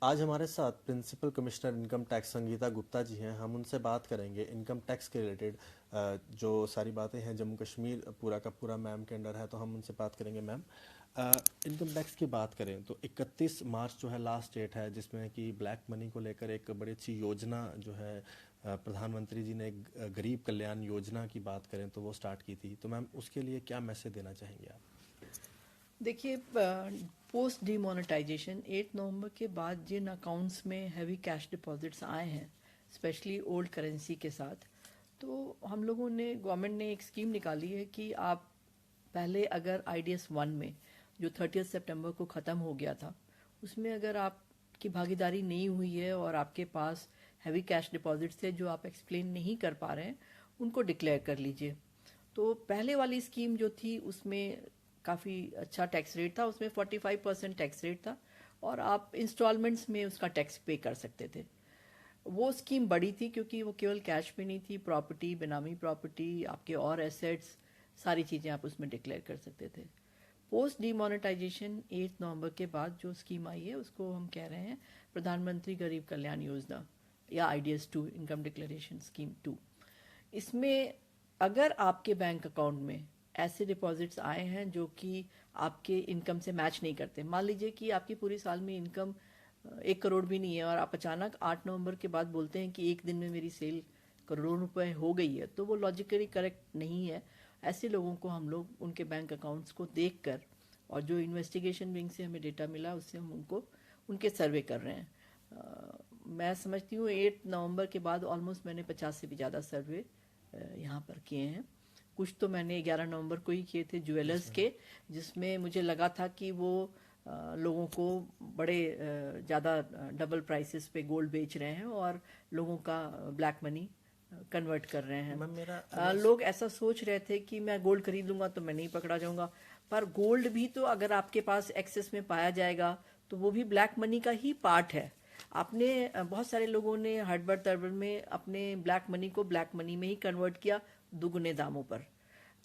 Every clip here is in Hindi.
आज हमारे साथ principal commissioner income tax Sangeeta Gupta ji हैं। हम उनसे बात करेंगे इनकम टैक्स के रिलेटेड। जो सारी बातें हैं, जम्मू कश्मीर पूरा का पूरा मैम के अंडर है, तो हम उनसे बात करेंगे। मैम, इनकम टैक्स की बात करें तो 31 मार्च जो है लास्ट डेट है, जिसमें कि ब्लैक मनी को लेकर एक बड़ी अच्छी योजना जो है प्रधानमंत्री जी ने एक गरीब कल्याण योजना की बात करें तो वो स्टार्ट की थी। तो मैम, उसके लिए क्या मैसेज देना चाहेंगे आप? देखिए, पोस्ट डीमोनेटाइजेशन 8 नवंबर के बाद जिन अकाउंट्स में हैवी कैश डिपॉजिट्स आए हैं, स्पेशली ओल्ड करेंसी के साथ, तो हम लोगों ने, गवर्नमेंट ने एक स्कीम निकाली है कि आप पहले अगर IDS 1 में, जो 30 सितंबर को ख़त्म हो गया था, उसमें अगर आपकी भागीदारी नहीं हुई है और आपके पास हैवी कैश डिपॉजिट्स थे जो आप एक्सप्लेन नहीं कर पा रहे हैं, उनको डिक्लेयर कर लीजिए। तो पहले वाली स्कीम जो थी उसमें काफ़ी अच्छा टैक्स रेट था, उसमें 45% टैक्स रेट था और आप इंस्टॉलमेंट्स में उसका टैक्स पे कर सकते थे। वो स्कीम बड़ी थी क्योंकि वो केवल कैश में नहीं थी, प्रॉपर्टी, बेनामी प्रॉपर्टी, आपके और एसेट्स, सारी चीज़ें आप उसमें डिक्लेयर कर सकते थे। पोस्ट डीमोनेटाइजेशन 8 नवंबर के बाद जो स्कीम आई है उसको हम कह रहे हैं प्रधानमंत्री गरीब कल्याण योजना या IDS 2, इनकम डिक्लेरेशन स्कीम 2। इसमें अगर आपके बैंक अकाउंट में ऐसे डिपॉजिट्स आए हैं जो कि आपके इनकम से मैच नहीं करते, मान लीजिए कि आपकी पूरी साल में इनकम 1 करोड़ भी नहीं है और आप अचानक 8 नवंबर के बाद बोलते हैं कि एक दिन में मेरी सेल करोड़ों रुपए हो गई है, तो वो लॉजिकली करेक्ट नहीं है। ऐसे लोगों को हम लोग उनके बैंक अकाउंट्स को देख कर, और जो इन्वेस्टिगेशन विंग से हमें डेटा मिला उससे हम उनको उनके सर्वे कर रहे हैं। मैं समझती हूँ 8 नवंबर के बाद ऑलमोस्ट मैंने 50 से भी ज़्यादा सर्वे यहाँ पर किए हैं। कुछ तो मैंने 11 नवंबर को ही किए थे ज्वेलर्स के, जिसमें मुझे लगा था कि वो लोगों को बड़े ज़्यादा डबल प्राइसेस पे गोल्ड बेच रहे हैं और लोगों का ब्लैक मनी कन्वर्ट कर रहे हैं। मैम, मेरा लोग ऐसा सोच रहे थे कि मैं गोल्ड खरीद लूंगा तो मैं नहीं पकड़ा जाऊंगा, पर गोल्ड भी तो अगर आपके पास एक्सेस में पाया जाएगा तो वो भी ब्लैक मनी का ही पार्ट है। आपने बहुत सारे लोगों ने हड़बड़ तड़बड़ में अपने ब्लैक मनी को ब्लैक मनी में ही कन्वर्ट किया दुगने दामों पर।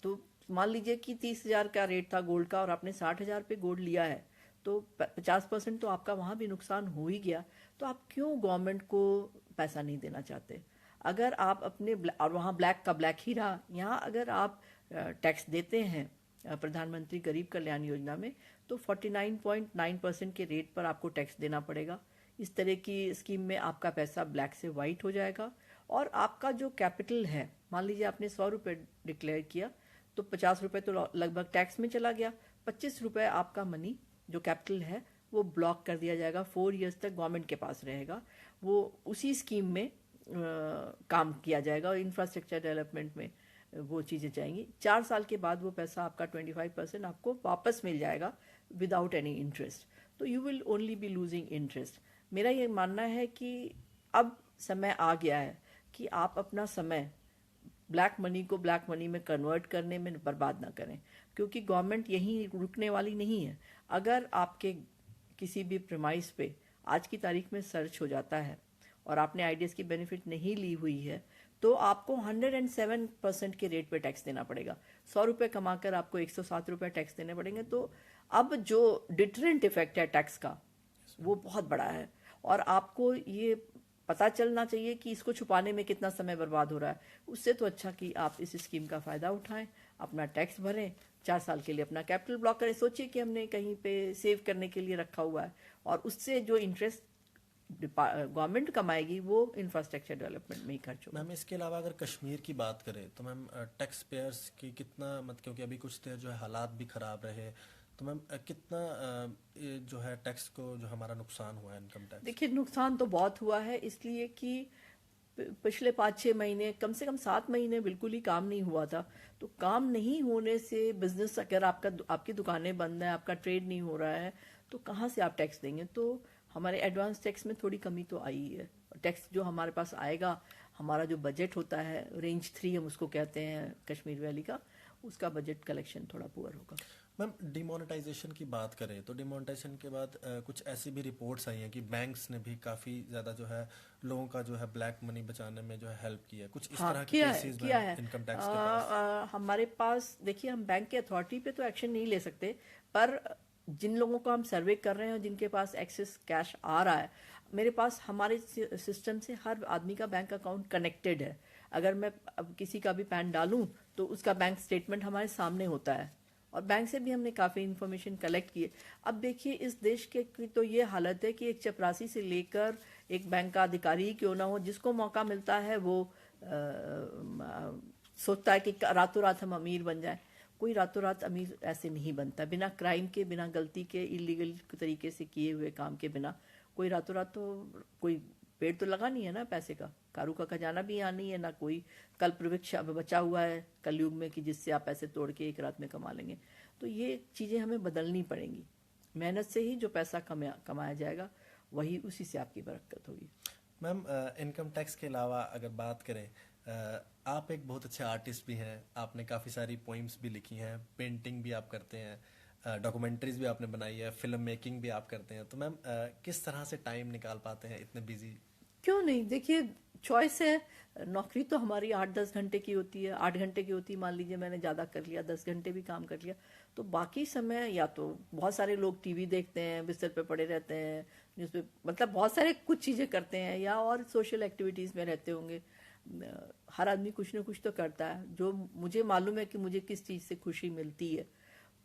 तो मान लीजिए कि 30,000 का रेट था गोल्ड का और आपने 60,000 पे गोल्ड लिया है, तो 50% तो आपका वहां भी नुकसान हो ही गया। तो आप क्यों गवर्नमेंट को पैसा नहीं देना चाहते? अगर आप अपने और वहाँ ब्लैक का ब्लैक ही रहा, यहाँ अगर आप टैक्स देते हैं प्रधानमंत्री गरीब कल्याण योजना में, तो 49.9% के रेट पर आपको टैक्स देना पड़ेगा। इस तरह की स्कीम में आपका पैसा ब्लैक से वाइट हो जाएगा और आपका जो कैपिटल है, मान लीजिए आपने 100 रुपये डिक्लेयर किया तो 50 रुपये तो लगभग टैक्स में चला गया। 25 रुपये आपका मनी जो कैपिटल है वो ब्लॉक कर दिया जाएगा, 4 इयर्स तक गवर्नमेंट के पास रहेगा। वो उसी स्कीम में काम किया जाएगा और इंफ्रास्ट्रक्चर डेवलपमेंट में वो चीज़ें जाएंगी। 4 साल के बाद वो पैसा आपका 25% आपको वापस मिल जाएगा विदाउट एनी इंटरेस्ट। तो you will only be losing interest. मेरा ये मानना है कि अब समय आ गया है कि आप अपना समय ब्लैक मनी को ब्लैक मनी में कन्वर्ट करने में बर्बाद ना करें, क्योंकि गवर्नमेंट यहीं रुकने वाली नहीं है। अगर आपके किसी भी प्रेमाइस पे आज की तारीख में सर्च हो जाता है और आपने आईडीएस की बेनिफिट नहीं ली हुई है, तो आपको 107% के रेट पे टैक्स देना पड़ेगा। 100 रुपये कमाकर आपको 107 रुपये टैक्स देने पड़ेंगे। तो अब जो डिटरेंट इफेक्ट है टैक्स का, वो बहुत बड़ा है और आपको ये पता चलना चाहिए कि इसको छुपाने में कितना समय बर्बाद हो रहा है। उससे तो अच्छा कि आप इस स्कीम का फ़ायदा उठाएं, अपना टैक्स भरें, 4 साल के लिए अपना कैपिटल ब्लॉक करें। सोचिए कि हमने कहीं पे सेव करने के लिए रखा हुआ है और उससे जो इंटरेस्ट गवर्नमेंट कमाएगी वो इंफ्रास्ट्रक्चर डेवलपमेंट में ही खर्च होगा। मैम, इसके अलावा अगर कश्मीर की बात करें तो मैम, टैक्स पेयर्स की कितना क्योंकि अभी कुछ देर जो है हालात भी ख़राब रहे, तो मैम कितना ये जो है टैक्स को जो हमारा नुकसान हुआ है इनकम टैक्स? देखिए, नुकसान तो बहुत हुआ है, इसलिए कि पिछले 5-6 महीने, कम से कम 7 महीने बिल्कुल ही काम नहीं हुआ था। तो काम नहीं होने से बिजनेस, अगर आपकी दुकानें बंद हैं, आपका ट्रेड नहीं हो रहा है, तो कहाँ से आप टैक्स देंगे? तो हमारे एडवांस टैक्स में थोड़ी कमी तो आई है। टैक्स जो हमारे पास आएगा, हमारा जो बजट होता है रेंज 3 हम उसको कहते हैं कश्मीर वैली का, उसका बजट कलेक्शन थोड़ा पुअर होगा। मैम, डिमोनेटाइजेशन की बात करें तो डिमोनेटाइजेशन के बाद कुछ ऐसी भी रिपोर्ट्स आई हैं कि बैंक्स ने भी काफ़ी ज़्यादा जो है लोगों का जो है ब्लैक मनी बचाने में जो है हेल्प की है। कुछ इस हाँ, तरह के किया है केसेस किया मैम है। इनकम टैक्स के पास? हमारे पास देखिए, हम बैंक के अथॉरिटी पे तो एक्शन नहीं ले सकते, पर जिन लोगों को हम सर्वे कर रहे हैं और जिनके पास एक्सेस कैश आ रहा है, मेरे पास हमारे सिस्टम से हर आदमी का बैंक अकाउंट कनेक्टेड है। अगर मैं अब किसी का भी पैन डालूं तो उसका बैंक स्टेटमेंट हमारे सामने होता है, और बैंक से भी हमने काफ़ी इन्फॉर्मेशन कलेक्ट की है। अब देखिए इस देश के की तो ये हालत है कि एक चपरासी से लेकर एक बैंक का अधिकारी ही क्यों ना हो, जिसको मौका मिलता है वो सोचता है कि रातों रात हम अमीर बन जाएं। कोई रातों रात अमीर ऐसे नहीं बनता, बिना क्राइम के, बिना गलती के, इलीगल तरीके से किए हुए काम के बिना कोई रातों रात तो कोई पेड़ तो लगा नहीं है ना पैसे का। कारू का खजाना भी यहाँ नहीं है, ना कोई कल्प वृक्ष अब बचा हुआ है कलयुग में कि जिससे आप पैसे तोड़ के एक रात में कमा लेंगे। तो ये चीज़ें हमें बदलनी पड़ेंगी। मेहनत से ही जो पैसा कमाया जाएगा वही, उसी से आपकी बरकत होगी। मैम, इनकम टैक्स के अलावा अगर बात करें, आप एक बहुत अच्छे आर्टिस्ट भी हैं, आपने काफ़ी सारी पोइम्स भी लिखी हैं, पेंटिंग भी आप करते हैं, डॉक्यूमेंट्रीज भी आपने बनाई है, फिल्म मेकिंग भी आप करते हैं। तो मैम, किस तरह से टाइम निकाल पाते हैं इतने बिजी? क्यों नहीं, देखिए चॉइस है। नौकरी तो हमारी 8-10 घंटे की होती है, 8 घंटे की होती है। मान लीजिए मैंने ज़्यादा कर लिया, 10 घंटे भी काम कर लिया, तो बाकी समय या तो बहुत सारे लोग टीवी देखते हैं, बिस्तर पे पड़े रहते हैं, न्यूज़ पे, मतलब बहुत सारे कुछ चीज़ें करते हैं, या और सोशल एक्टिविटीज़ में रहते होंगे। हर आदमी कुछ ना कुछ तो करता है। जो मुझे मालूम है कि मुझे किस चीज़ से खुशी मिलती है,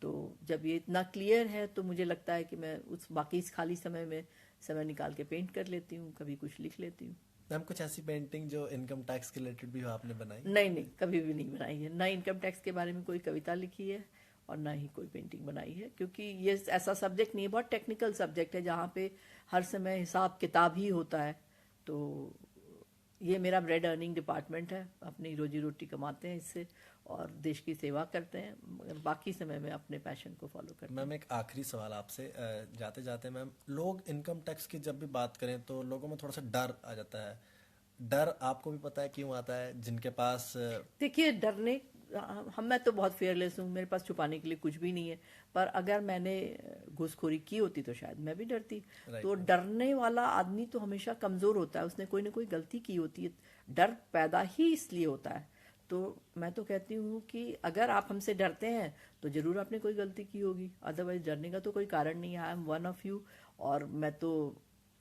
तो जब ये इतना क्लियर है तो मुझे लगता है कि मैं उस बाकी इस खाली समय में समय निकाल के पेंट कर लेती हूँ, कभी कुछ लिख लेती हूँ। मैम, कुछ ऐसी पेंटिंग जो इनकम टैक्स के रिलेटेड भी हो आपने बनाई? नहीं नहीं, कभी भी नहीं बनाई है। ना इनकम टैक्स के बारे में कोई कविता लिखी है और ना ही कोई पेंटिंग बनाई है, क्योंकि ये ऐसा सब्जेक्ट नहीं है, बहुत टेक्निकल सब्जेक्ट है जहाँ पे हर समय हिसाब किताब ही होता है। तो ये मेरा ब्रेड अर्निंग डिपार्टमेंट है, अपनी रोजी रोटी कमाते हैं इससे और देश की सेवा करते हैं, मगर बाकी समय में अपने पैशन को फॉलो करते हैं। मैम, एक आखिरी सवाल आपसे जाते जाते। मैम, लोग इनकम टैक्स की जब भी बात करें तो लोगों में थोड़ा सा डर आ जाता है। डर आपको भी पता है क्यों आता है? जिनके पास देखिए डरने, मैं तो बहुत फेयरलेस हूँ, मेरे पास छुपाने के लिए कुछ भी नहीं है। पर अगर मैंने घूसखोरी की होती तो शायद मैं भी डरती। तो डरने वाला आदमी तो हमेशा कमज़ोर होता है, उसने कोई ना कोई गलती की होती है। डर पैदा ही इसलिए होता है। तो मैं तो कहती हूँ कि अगर आप हमसे डरते हैं तो ज़रूर आपने कोई गलती की होगी, अदरवाइज डरने का तो कोई कारण नहीं है। I am one of you, और मैं तो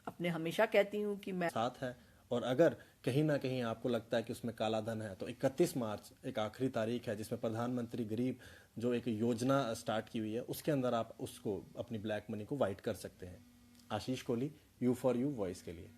अपने हमेशा कहती हूँ कि मैं साथ है। और अगर कहीं ना कहीं आपको लगता है कि उसमें काला धन है, तो 31 मार्च एक आखिरी तारीख है जिसमें प्रधानमंत्री गरीब जो एक योजना स्टार्ट की हुई है, उसके अंदर आप उसको, अपनी ब्लैक मनी को वाइट कर सकते हैं। Ashish Kohli, you for you voice के लिए।